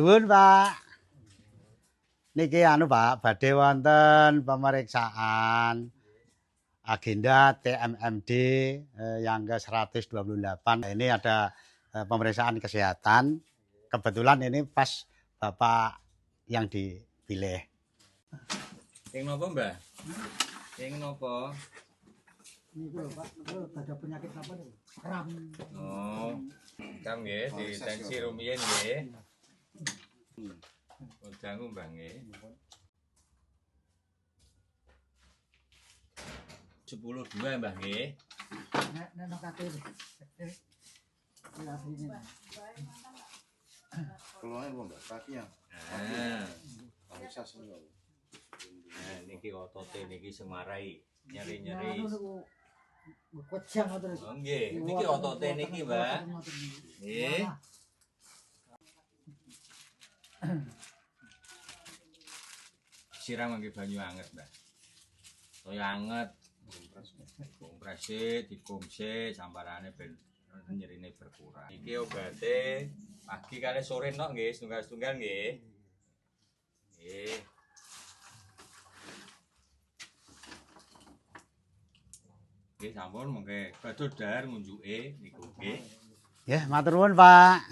Nuwun, Pak. Niki Pak, badhe wonten pemeriksaan agenda TMMD yang ke-128. Ini ada pemeriksaan kesehatan. Kebetulan ini pas Bapak yang dipilih. Yang napa, Mbah? Yang napa? Niku lho, Pak, ada penyakit apa niku? Kram. Oh. Kram nggih, di tensi rumiyin nggih. Dangu, Mbah nggih. 10.2 Mbah nggih. Nek kate. Keluarnya apa Mbak? Kakinya? Bisa semua. Nah, niki otote niki sing marai nyeri-nyeri. Kocang ngoten. Oh nggih, niki otote niki, Mbah. Nggih. Siram ngangge banyu anget, Mbah. Toya anget. Kompresi, dikumse samparane ben nyerine berkurang. Iki obate pagi kali sore nok nggih, setunggal-setunggal nggih. Nggih. Nggih sampun mengke badhe dahar ngunjuke niku nggih. Nggih, matur nuwun, Pak.